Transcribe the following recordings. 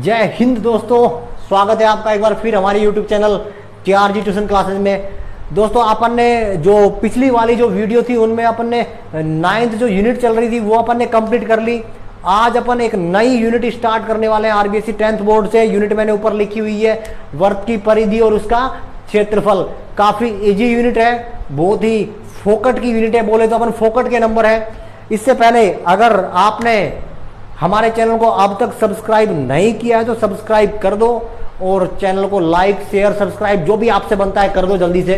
जय हिंद दोस्तों, स्वागत है आपका एक बार फिर हमारे YouTube channel TRG tuition classes में। दोस्तों अपन ने जो पिछली वाली जो वीडियो थी उनमें अपन ने 9th जो यूनिट चल रही थी वो अपन ने कंप्लीट कर ली। आज अपन एक नई यूनिट स्टार्ट करने वाले हैं RBSE 10th बोर्ड से। यूनिट मैंने ऊपर लिखी हुई है, वर्त की परिधि और उसका क्षेत्रफल। काफी इजी यूनिट है, बहुत ही फोकट की यूनिट है, बोले तो अपन फोकट के नंबर है। इससे पहले अगर आपने हमारे चैनल को अब तक सब्सक्राइब नहीं किया है तो सब्सक्राइब कर दो और चैनल को लाइक शेयर सब्सक्राइब जो भी आपसे बनता है कर दो जल्दी से,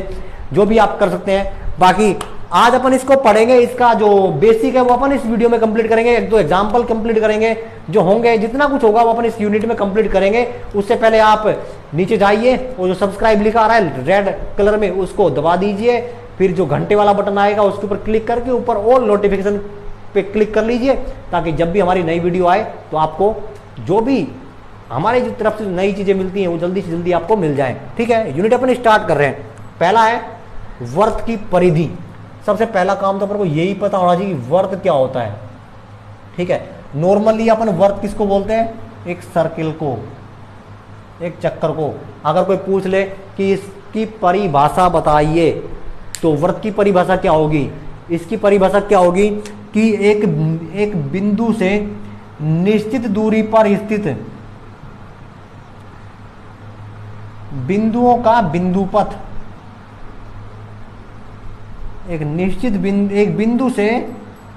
जो भी आप कर सकते हैं। बाकी आज अपन इसको पढ़ेंगे, इसका जो बेसिक है वो अपन इस वीडियो में कंप्लीट करेंगे। एक दो एग्जांपल कंप्लीट करेंगे, जो होंगे जितना कुछ होगा वो अपन इस यूनिट में कंप्लीट करेंगे। उससे पहले आप नीचे जाइए और जो सब्सक्राइब लिखा आ रहा है रेड कलर में उसको दबा दीजिए, फिर जो घंटे वाला बटन आएगा उसके ऊपर क्लिक करके ऊपर ऑल नोटिफिकेशन पे क्लिक कर लीजिए, ताकि जब भी हमारी नई वीडियो आए तो आपको जो भी हमारी जो तरफ से नई चीजें मिलती हैं वो जल्दी से जल्दी आपको मिल जाए। ठीक है, यूनिट अपन स्टार्ट कर रहे हैं। पहला है वर्त की परिधि। सबसे पहला काम तो अपन को यही पता होना चाहिए कि वर्त क्या होता है। ठीक है, नॉर्मली अपन वर्त किसको बोलते हैं? एक सर्किल को, एक चक्कर को। अगर कोई पूछ ले कि इसकी परिभाषा बताइए तो वर्त की परिभाषा क्या होगी? इसकी परिभाषा क्या होगी कि एक बिंदु से निश्चित दूरी पर स्थित बिंदुओं का बिंदुपथ, एक बिंदु से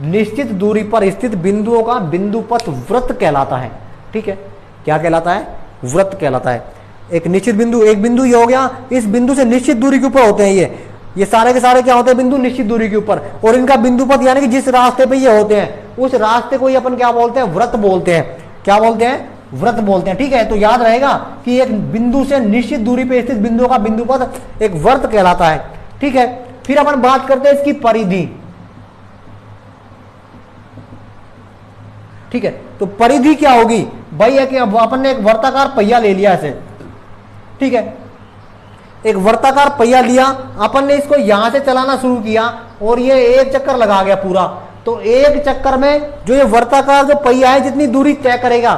निश्चित दूरी पर स्थित बिंदुओं का बिंदुपथ वृत्त कहलाता है। ठीक है, क्या कहलाता है? वृत्त कहलाता है। एक निश्चित बिंदु, एक बिंदु ये हो गया, इस बिंदु से निश्चित दूरी के ऊपर होते हैं ये सारे के सारे क्या होते हैं? बिंदु निश्चित दूरी के ऊपर, और इनका बिंदुपथ यानी कि जिस रास्ते पे ये होते हैं उस रास्ते को ही अपन क्या बोलते हैं? वृत्त बोलते हैं। क्या बोलते हैं? वृत्त बोलते हैं। ठीक है, तो याद रहेगा कि एक बिंदु से निश्चित दूरी पे स्थित बिंदुओं का बिंदुपथ एक वृत्त कहलाता है। ठीक है, फिर अपन बात करते हैं इसकी परिधि। ठीक है, तो परिधि क्या होगी भाई? है कि अब अपन ने एक वर्ताकार पहिया ले लिया ऐसे। ठीक है, एक वर्ताकार पहिया लिया, अपन ने इसको यहां से चलाना शुरू किया और ये एक चक्कर लगा गया पूरा। तो एक चक्कर में जो ये वर्ताकार जो पहिया है जितनी दूरी तय करेगा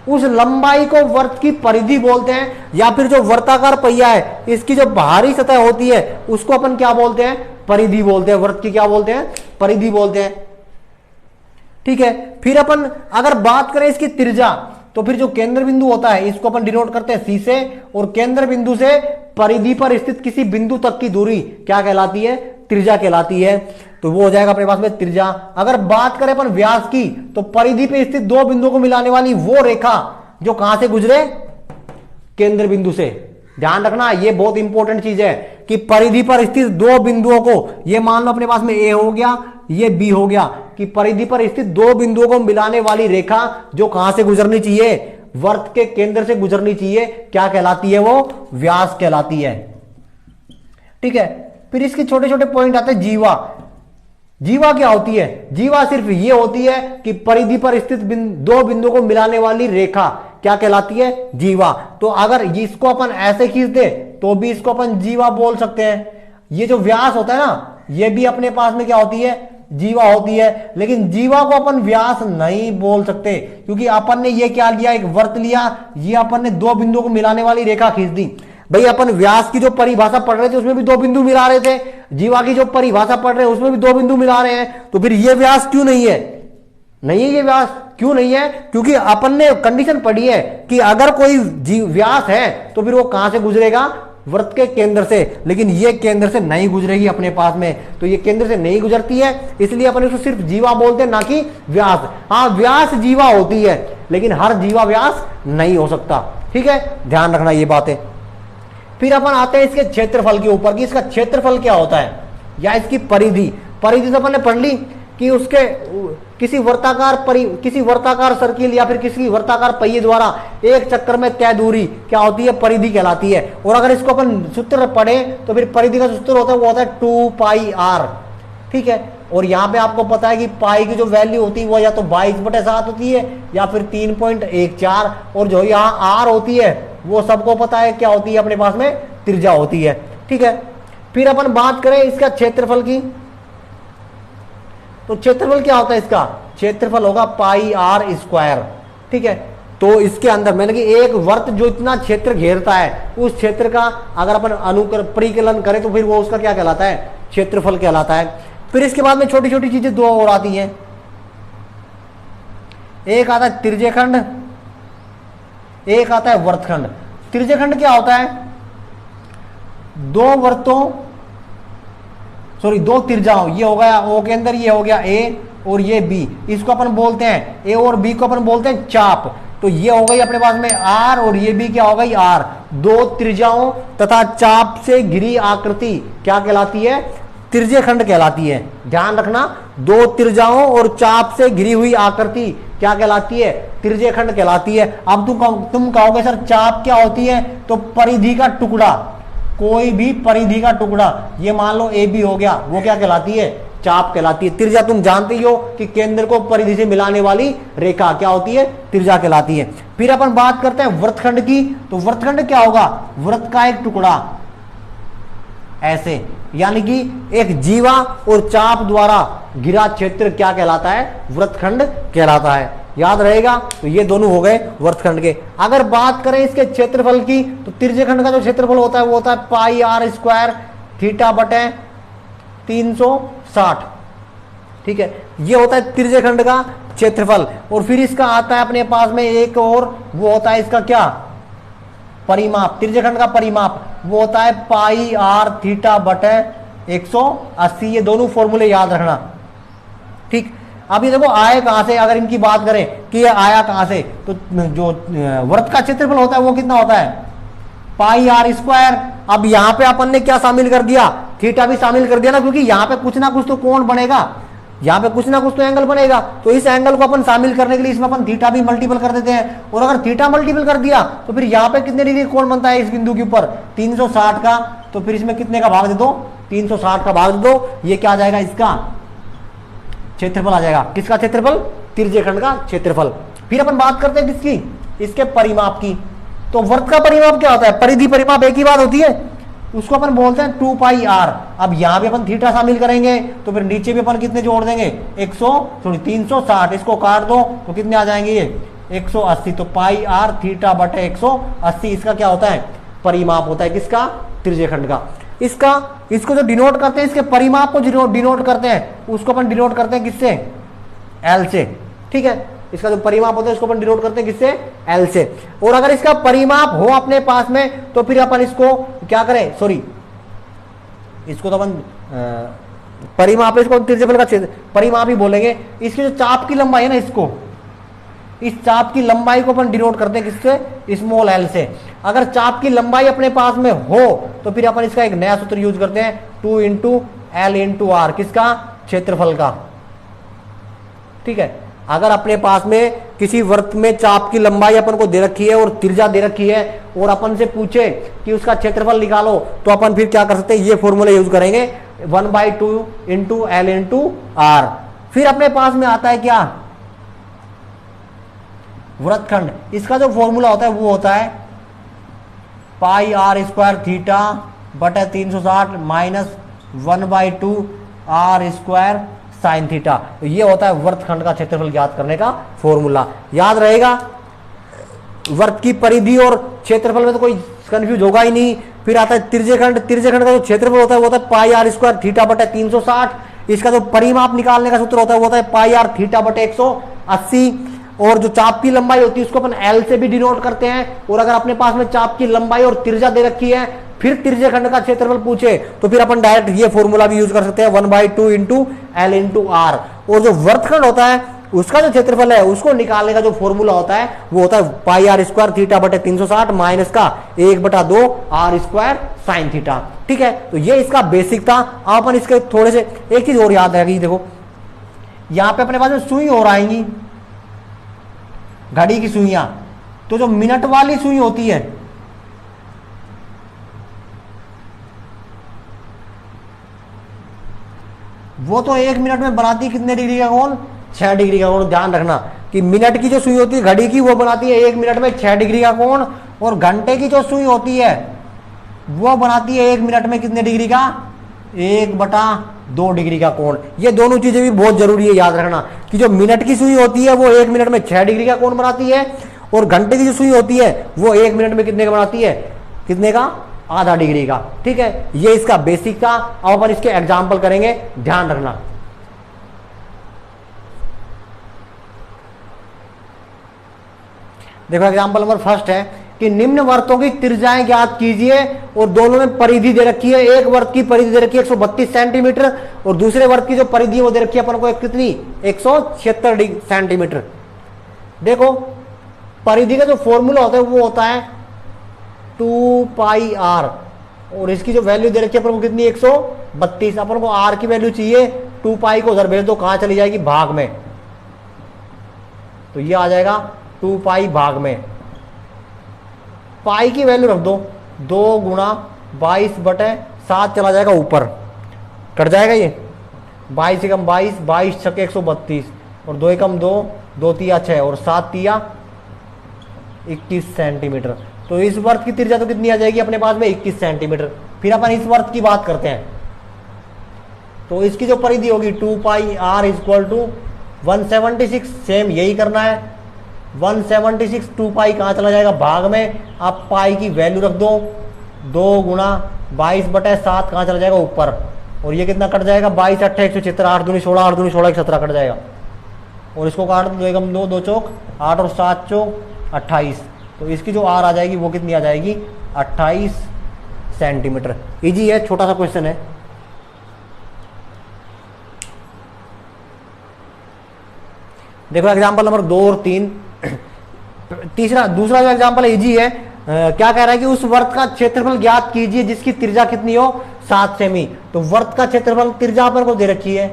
उस लंबाई को वर्त की परिधि बोलते हैं। या फिर जो वर्ताकार पहिया है इसकी जो बाहरी सतह होती है उसको अपन क्या बोलते हैं? परिधि बोलते हैं। वर्त की क्या बोलते हैं? परिधि बोलते हैं। ठीक है, फिर अपन अगर बात करें इसकी त्रिज्या तो फिर जो केंद्र बिंदु होता है इसको अपन डिनोट करते हैं C से, और केंद्र बिंदु से परिधि पर स्थित किसी बिंदु तक की दूरी क्या कहलाती है? त्रिज्या कहलाती है। तो वो हो जाएगा अपने पास में त्रिज्या। अगर बात करें अपन व्यास की तो परिधि पे स्थित दो बिंदुओं को मिलाने वाली वो रेखा जो कहां से गुजरे? केंद्र बिंदु से। ध्यान रखना, ये बहुत इंपॉर्टेंट चीज है कि परिधि पर स्थित दो बिंदुओं को, ये मान लो अपने पास में A हो गया, ये B हो गया, कि परिधि पर स्थित दो बिंदुओं को मिलाने वाली रेखा जो कहां से गुजरनी चाहिए? वर्त के केंद्र से गुजरनी चाहिए। क्या कहलाती है? वो व्यास कहलाती है। ठीक है, फिर इसके छोटे छोटे पॉइंट आते हैं। जीवा। जीवा क्या होती है? जीवा सिर्फ ये होती है कि परिधि पर स्थित दो बिंदुओं को मिलाने वाली रेखा क्या कहलाती है? जीवा। तो अगर इसको अपन ऐसे खींच दे तो भी इसको अपन जीवा बोल सकते हैं। ये जो व्यास होता है ना, ये भी अपने पास में क्या होती है? जीवा होती है। लेकिन जीवा को अपन व्यास नहीं बोल सकते, क्योंकि अपन ने ये क्या लिया? एक वर्त लिया, ये अपन ने दो बिंदुओं को मिलाने वाली रेखा खींच दी। भाई अपन व्यास की जो परिभाषा पढ़ रहे थे उसमें भी दो बिंदु मिला रहे थे, जीवा की जो परिभाषा पढ़ रहे हैं उसमें भी दो बिंदु मिला रहे हैं। तो फिर ये व्यास क्यों नहीं है? नहीं है ये व्यास क्यों नहीं है? क्योंकि अपन ने कंडीशन पढ़ी है कि अगर कोई व्यास है तो फिर वो कहां से गुजरेगा? वृत्त के केंद्र से। लेकिन ये केंद्र से नहीं गुजरेगी अपने पास में, तो ये केंद्र से नहीं गुजरती है, इसलिए अपन इसको सिर्फ जीवा बोलते हैं, ना कि व्यास। हाँ, व्यास जीवा होती है लेकिन हर जीवा व्यास नहीं हो सकता। ठीक है, ध्यान रखना ये बात है। फिर अपन आते हैं इसके क्षेत्रफल के ऊपर कि इसका क्षेत्रफल क्या होता है, या इसकी परिधि। परिधि तो अपन ने पढ़ ली कि उसके किसी वर्ताकार सर्किल या फिर किसी वर्ताकार पहिए द्वारा एक चक्कर में तय दूरी क्या होती है? परिधि कहलाती है। और अगर इसको अपन सूत्र पढ़े तो फिर परिधि का सूत्र होता है वो होता है 2πr। ठीक है, और यहाँ पे आपको पता है कि पाई की जो वैल्यू होती है वो या तो 22/7 होती है या फिर 3.14, और जो यहाँ r होती है वो सबको पता है क्या होती है? अपने पास में त्रिज्या होती है। ठीक है, फिर अपन बात करें इसका क्षेत्रफल की, तो क्षेत्रफल क्या होता है? इसका क्षेत्रफल होगा πr²। ठीक है, तो इसके अंदर मैंने कि एक वर्त जो इतना क्षेत्र घेरता है उस क्षेत्र का अगर अपन अनुकर परिकलन करें तो फिर वो उसका क्या कहलाता है, क्षेत्रफल कहलाता है। फिर इसके बाद में छोटी छोटी चीजें दो और आती हैं, एक आता है त्रिज्यखंड, एक आता है वर्तखंड। त्रिज्यखंड क्या होता है, दो त्रिज्याओं, ये हो गया ओ के अंदर, ये हो गया ए और ये बी, इसको अपन बोलते हैं ए और बी को अपन बोलते हैं चाप। तो ये हो गई अपने पास में आर और ये भी क्या हो गई आर। दो त्रिज्याओं तथा चाप से घिरी आकृति क्या कहलाती है, त्रिज्यखंड कहलाती है। ध्यान रखना, दो त्रिज्याओं और चाप से घिरी हुई आकृति क्या कहलाती है, त्रिज्यखंड कहलाती है। अब तुम कहोगे सर चाप क्या होती है, तो परिधि का टुकड़ा, कोई भी परिधि का टुकड़ा, ये मान लो ए बी हो गया, वो क्या कहलाती है, चाप कहलाती है। त्रिज्या तुम जानते ही हो कि केंद्र को परिधि से मिलाने वाली रेखा क्या होती है, त्रिज्या कहलाती है। फिर अपन बात करते हैं वृत्तखंड की, तो वृत्तखंड क्या होगा, वृत्त का एक टुकड़ा ऐसे, यानी कि एक जीवा और चाप द्वारा घिरा क्षेत्र क्या कहलाता है, वृत्तखंड कहलाता है। याद रहेगा, तो ये दोनों हो गए वृत्तखंड के। अगर बात करें इसके क्षेत्रफल की, तो त्रिज्यखंड का जो क्षेत्रफल होता है वो होता है पाई आर स्क्वायर थीटा बटे 360, ठीक है, ये होता है त्रिज्यखंड का क्षेत्रफल। और फिर इसका आता है अपने पास में एक और, वो होता है इसका क्या, परिमाप। त्रिज्यखंड का परिमाप वो होता है पाई आर थीटा बटे 180। ये दोनों फॉर्मूले याद रखना, ठीक। अब ये देखो आए कहां से, अगर इनकी बात करें कि ये आया कहां से, तो जो वृत्त का क्षेत्रफल होता है वो कितना होता है, पाई आर स्क्वायर। अब यहां पे अपन ने क्या शामिल कर दिया, थीटा भी शामिल कर दिया ना, क्योंकि यहां पे कुछ ना कुछ तो कोण बनेगा, यहां पे कुछ ना कुछ तो एंगल बनेगा, तो इस एंगल को अपन शामिल करने के लिए इसमें अपन थीटा भी मल्टीपल कर देते हैं। और अगर थीटा मल्टीपल कर दिया तो फिर यहाँ पे कितने डिग्री कोण बनता है इस बिंदु के ऊपर, 360 का। तो फिर इसमें कितने का भाग दे दो, 360 का भाग दे दो, ये क्या आ जाएगा, इसका क्षेत्रफल आ जाएगा। किसका क्षेत्रफल, त्रिज्यखंड का क्षेत्रफल। फिर अपन बात करते हैं किसकी, इसके परिमाप की। तो वृत्त का परिमाप क्या होता है, परिधि परिमाप एक ही बात होती है, उसको अपन बोलते हैं 2 पाई आर। अब यहां भी अपन थीटा शामिल करेंगे तो फिर नीचे भी अपन कितने जोड़ देंगे, 360, इसको काट दो तो कितने आ जाएंगे ये 180। तो पाई आर थीटा बटे 180 इसका क्या होता है, परिमाप होता है, किसका, त्रिज्यखंड का। इसको जो डिनोट करते हैं, इसके परिमाप को डिनोट करते हैं, उसको अपन डिनोट करते हैं किससे, एल से, ठीक है। इसका जो परिमाप होता है इसको अपन डिनोट करते हैं किससे, एल से। और अगर इसका परिमाप हो अपने पास में तो फिर अपन इसको क्या करें, सॉरी, इसको तो अपन परिमाप, इसको त्रिज्यफल का परिमाप ही बोलेंगे। इसकी जो चाप की लंबाई है ना, इसको, इस चाप की लंबाई को अपन डिनोट करते हैं किससे, स्मॉल एल से। अगर चाप की लंबाई अपने पास में हो तो फिर अपन इसका एक नया सूत्र यूज करते हैं, 2 इंटू एल इंटू आर, किसका, क्षेत्रफल का, ठीक है। अगर अपने पास में किसी वृत्त में चाप की लंबाई अपन को दे रखी है और त्रिज्या दे रखी है और अपन से पूछे कि उसका क्षेत्रफल निकालो, तो अपन फिर क्या कर सकते हैं, ये फॉर्मूला यूज करेंगे, 1/2 इंटू एल इंटू आर। फिर अपने पास में आता है क्या, वृत्तखंड। इसका जो फॉर्मूला होता है वो होता है पाई आर स्क्वायर थीटा बटे 360 minus 1/2 R square sine theta. तो ये होता है वृत्तखंड का क्षेत्रफल ज्ञात करने का फॉर्मूला। याद रहेगा, वृत्त की परिधि और क्षेत्रफल में तो कोई कंफ्यूज होगा ही नहीं। फिर आता है त्रिज्यखंड। त्रिज्यखंड का जो क्षेत्रफल होता है वो होता है पाई आर स्क्वायर थीटा बटे 360। इसका जो परिमाप निकालने का सूत्र होता है वो होता है पाई आर थीटा बटे 180। और जो चाप की लंबाई होती है उसको अपन एल से भी डिनोट करते हैं। और अगर अपने पास में चाप की लंबाई और त्रिज्या दे रखी है, फिर त्रिज्यखंड का क्षेत्रफल पूछे तो फिर अपन डायरेक्ट ये फॉर्मूला भी यूज कर सकते हैं, 1/2 इंटू एल इंटू आर। और जो वृत्तखंड होता है उसका जो क्षेत्रफल है उसको निकालने का जो फॉर्मूला होता है वो होता है पाई आर स्क्वायर थीटा बटे 360 माइनस का 1/2 आर स्क्वायर साइन थीटा। ठीक है, तो ये इसका बेसिक था। अब अपन इसके थोड़े से एक चीज और याद रहेगी। देखो यहां पे अपने पास में सुई और आएंगी, घड़ी की सुइयां। तो जो मिनट वाली सुई होती है वो तो 1 मिनट में बनाती है कितने डिग्री का कोण, 6 डिग्री का कोण। ध्यान रखना कि मिनट की जो सुई होती है घड़ी की वो बनाती है 1 मिनट में 6 डिग्री का कोण, और घंटे की जो सुई होती है वो बनाती है 1 मिनट में कितने डिग्री का, 1/2 डिग्री का कोण। ये दोनों चीजें भी बहुत जरूरी है याद रखना कि जो मिनट की सुई होती है वो 1 मिनट में 6 डिग्री का कोण बनाती है, और घंटे की जो सुई होती है वो 1 मिनट में कितने का बनाती है, कितने का, आधा डिग्री का। ठीक है, ये इसका बेसिक था। अब अपन इसके एग्जाम्पल करेंगे, ध्यान रखना। देखो एग्जाम्पल नंबर फर्स्ट है कि निम्न वर्तों की त्रिज्याएं ज्ञात कीजिए और दोनों में परिधि दे रखी है। एक वर्त की परिधि दे रखी है 132 सेंटीमीटर और दूसरे वर्त की जो परिधि है वो दे रखी है अपन को कितनी, 176 सेंटीमीटर। देखो परिधि का जो फॉर्मूला होता है वो होता है 2πr और इसकी जो वैल्यू दे रखी है अपन को कितनी, 132। अपन को r की वैल्यू चाहिए, 2π को उधर भेज दो, कहां चली जाएगी, भाग में, तो ये आ जाएगा 2π भाग में। पाई की वैल्यू रख दो, 2 गुणा 22/7 चला जाएगा ऊपर, कट जाएगा ये, 22 एकम 22, 22 छक्के 132 और 2 एकम 2, 2 तिया 6 और 7 तिया 21 सेंटीमीटर। तो इस वर्त की त्रिज्या तो कितनी आ जाएगी अपने पास में, 21 सेंटीमीटर। फिर अपन इस वर्त की बात करते हैं, तो इसकी जो परिधि होगी 2πr इक्वल टू 176, सेम यही करना है, 176 2π कहाँ चला जाएगा, भाग में। आप पाई की वैल्यू रख दो, 2 गुणा 22/7 कहाँ चला जाएगा, ऊपर, और ये कितना कट जाएगा, 22 8 176, 8 दूनी 16, 8 दूनी 16 17 कट जाएगा, और इसको काट दो, 2 एकम 2, 2 चौक 8 और 7 चौक 28। तो इसकी जो आर आ जाएगी वो कितनी आ जाएगी, 28 सेंटीमीटर। इजी है, छोटा सा क्वेश्चन है। देखो एग्जाम्पल नंबर 2 और 3। दूसरा जो एग्जाम्पल इजी है, क्या कह रहा है कि उस वर्त का क्षेत्रफल ज्ञात कीजिए जिसकी त्रिज्या कितनी हो, 7 सेमी। तो वर्त का क्षेत्रफल, त्रिज्या पर को दे रखी है,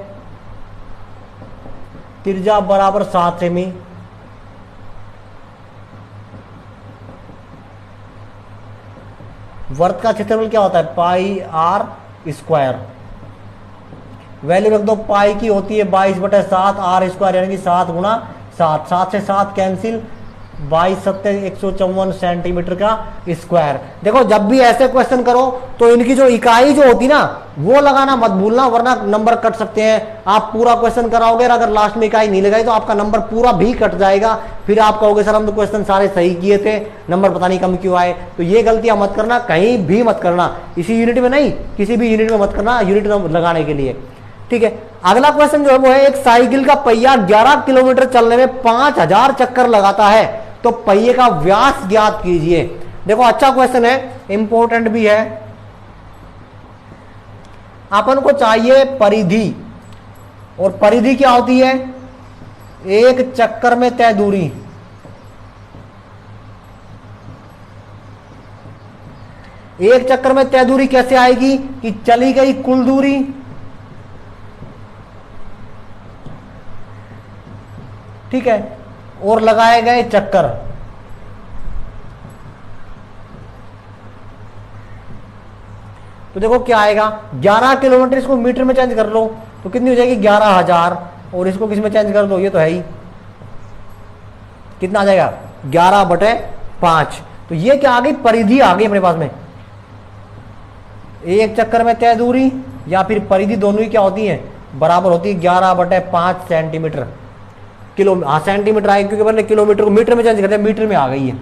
त्रिज्या बराबर 7 सेमी, वर्त का क्षेत्रफल क्या होता है, पाई आर स्क्वायर। वैल्यू रख दो, पाई की होती है 22/7, आर स्क्वायर यानी कि 7 गुणा 7, 7 से 7 कैंसिल, 22 7 154 सेंटीमीटर का स्क्वायर। देखो जब भी ऐसे क्वेश्चन करो तो इनकी जो इकाई जो होती ना वो लगाना मत भूलना, वरना नंबर कट सकते हैं। आप पूरा क्वेश्चन कराओगे अगर लास्ट में इकाई नहीं लगाई तो आपका नंबर पूरा भी कट जाएगा, फिर आप कहोगे सर हम तो क्वेश्चन सारे सही किए थे, नंबर पता नहीं कम क्यों आए। तो ये गलतियां मत करना, कहीं भी मत करना, इसी यूनिट में नहीं किसी भी यूनिट में मत करना, यूनिट लगाने के लिए। ठीक है, अगला क्वेश्चन जो है वो है, एक साइकिल का पहिया 11 किलोमीटर चलने में 5000 चक्कर लगाता है, तो पहिए का व्यास ज्ञात कीजिए। देखो अच्छा क्वेश्चन है, इंपॉर्टेंट भी है। अपन को चाहिए परिधि, और परिधि क्या होती है, एक चक्कर में तय दूरी। एक चक्कर में तय दूरी कैसे आएगी कि चली गई कुल दूरी ठीक है, और लगाए गए चक्कर। तो देखो क्या आएगा, 11 किलोमीटर, इसको मीटर में चेंज कर लो तो कितनी हो जाएगी 11,000, और इसको किस में चेंज कर दो, ये तो है ही, कितना आ जाएगा 11/5। तो ये क्या आ गई, परिधि आ गई अपने पास में। एक चक्कर में तय दूरी या फिर परिधि दोनों ही क्या होती है, बराबर होती है 11/5 सेंटीमीटर। किलो, हाँ सेंटीमीटर आएगी क्योंकि मैंने किलोमीटर को मीटर में चेंज कर दिया, मीटर में आ गई है।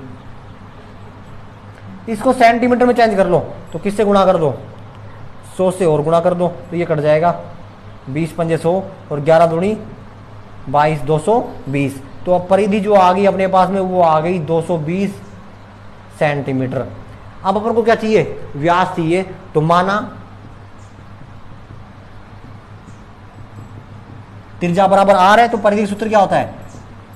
इसको सेंटीमीटर में चेंज कर लो तो किससे गुणा कर दो, 100 से और गुणा कर दो तो ये कट जाएगा, 20 पंजे 100 और 11 दूनी 22, 220। तो अब परिधि जो आ गई अपने पास में वो आ गई 220 सेंटीमीटर। अब अपन को क्या चाहिए, व्यास चाहिए। तो माना त्रिज्या बराबर आर है, तो परिधि का सूत्र क्या होता है,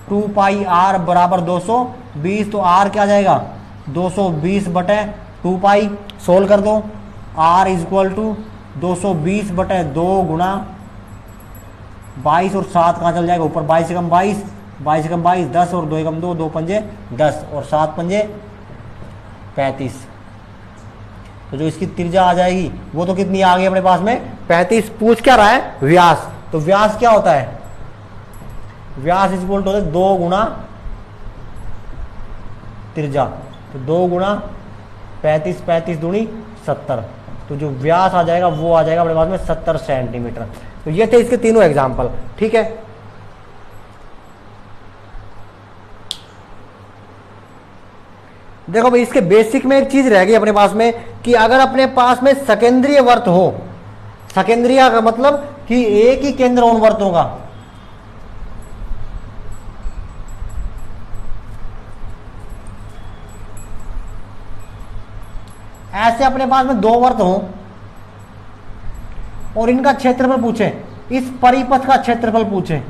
2πr बराबर 220। तो आर क्या जाएगा 220/2π, सोल्व कर दो, r इक्वल टू 220/2 गुणा 22 और 7 कहाँ चल जाएगा ऊपर, 22 एकम 22, 22 एकम 22 10 और 2 एकम 2, 2 पंजे 10 और 7 पंजे 35। तो जो इसकी त्रिज्या आ जाएगी वो तो कितनी आ गई अपने पास में 35। पूछ क्या रहा है, व्यास। तो व्यास क्या होता है, व्यास इक्वल टू होता है 2 गुणा त्रिज्या। तो 2 गुणा 35, 35 दूनी 70। तो जो व्यास आ जाएगा वो आ जाएगा अपने पास में 70 सेंटीमीटर। तो ये थे इसके तीनों एग्जाम्पल। ठीक है, देखो भाई, इसके बेसिक में एक चीज रह गई अपने पास में कि अगर अपने पास में सकेंद्रीय वर्त हो, सकेंद्रीय का मतलब कि एक ही केंद्र उन वर्तों का, ऐसे अपने पास में दो वर्त हो और इनका क्षेत्रफल पूछे, इस परिपथ का क्षेत्रफल पूछे,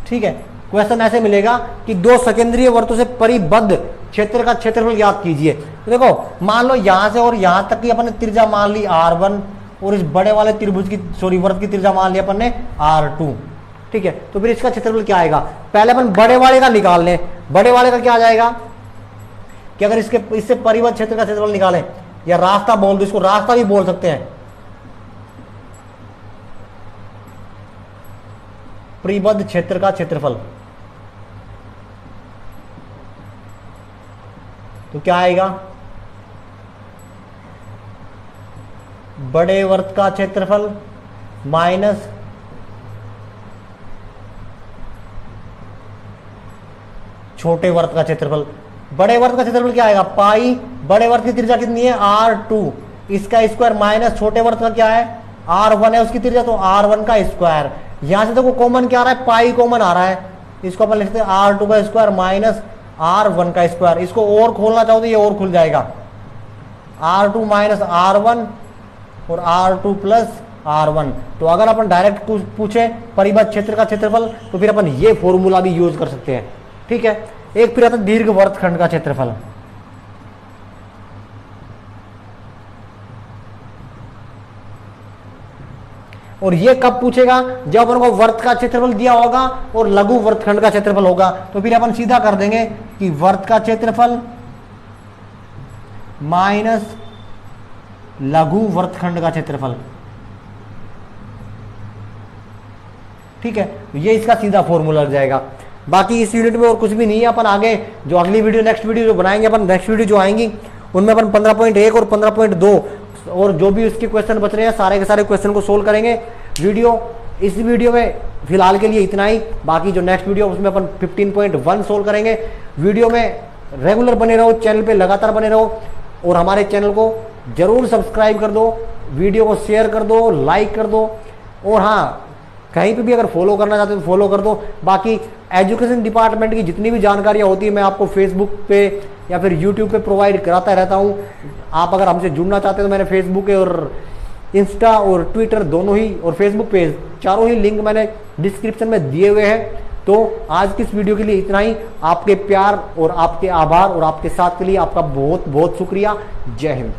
ठीक है। क्वेश्चन ऐसे मिलेगा कि दो सकेंद्रीय वर्तों से परिबद्ध क्षेत्र का क्षेत्रफल ज्ञात कीजिए। तो देखो मान लो यहां से और यहां तक की अपन ने त्रिज्या मान ली R1 और इस बड़े वाले त्रिभुज की वर्त की त्रिज्या मान ली अपन ने R2, ठीक है। तो फिर इसका क्षेत्रफल क्या आएगा, पहले अपन बड़े वाले का निकाल लें। बड़े वाले का क्या आ जाएगा कि अगर इससे परिबद्ध क्षेत्र का क्षेत्रफल निकालें, या रास्ता बोल दो, इसको रास्ता भी बोल सकते हैं, परिबद्ध क्षेत्र का क्षेत्रफल, तो क्या आएगा, बड़े वर्त का क्षेत्रफल माइनस छोटे वर्त का क्षेत्रफल। बड़े वर्त का क्षेत्रफल क्या आएगा, पाई, बड़े वर्त की त्रिज्या कितनी है R2, इसका स्क्वायर माइनस छोटे वर्त का क्या है R1 है उसकी त्रिज्या, तो R1 का स्क्वायर। यहां से देखो कॉमन क्या आ रहा है, पाई कॉमन आ रहा है, इसको अपन लिखते हैं R2 का स्क्वायर माइनस R1 का स्क्वायर। इसको और खोलना चाहो तो ये और खुल जाएगा, R2 माइनस R1 और R2 प्लस R1। तो अगर अपन डायरेक्ट पूछे परिबद्ध क्षेत्र का क्षेत्रफल तो फिर अपन ये फॉर्मूला भी यूज कर सकते हैं, ठीक है। एक फिर आता है दीर्घ वर्तखंड का क्षेत्रफल। और ये कब पूछेगा, जब अपन को वर्त का क्षेत्रफल दिया होगा और लघु वर्तखंड का क्षेत्रफल होगा। तो फिर अपन सीधा कर देंगे कि वर्त का क्षेत्रफल माइनस लघु वर्तखंड का क्षेत्रफल, ठीक है। ये इसका सीधा फॉर्मूला लग जाएगा। बाकी इस यूनिट में और कुछ भी नहीं है। अपन आगे जो अगली वीडियो नेक्स्ट वीडियो जो बनाएंगे, अपन नेक्स्ट वीडियो जो आएंगी उनमें अपन 15.1 और 15.2 और जो भी उसके क्वेश्चन बच रहे हैं सारे के सारे क्वेश्चन को सोल्व करेंगे। इस वीडियो में फिलहाल के लिए इतना ही। बाकी जो नेक्स्ट वीडियो उसमें अपन 15.1 सोल्व करेंगे। वीडियो में रेगुलर बने रहो, चैनल पे लगातार बने रहो और हमारे चैनल को जरूर सब्सक्राइब कर दो, वीडियो को शेयर कर दो, लाइक कर दो और हाँ कहीं पे भी अगर फॉलो करना चाहते हो तो फॉलो कर दो। बाकी एजुकेशन डिपार्टमेंट की जितनी भी जानकारियाँ होती है मैं आपको फेसबुक पे या फिर यूट्यूब पे प्रोवाइड कराता रहता हूँ। आप अगर हमसे जुड़ना चाहते हो तो मैंने फेसबुक और इंस्टा और ट्विटर दोनों ही और फेसबुक पेज चारों ही लिंक मैंने डिस्क्रिप्शन में दिए हुए हैं। तो आज की इस वीडियो के लिए इतना ही। आपके प्यार और आपके आभार और आपके साथ के लिए आपका बहुत बहुत शुक्रिया। जय हिंद।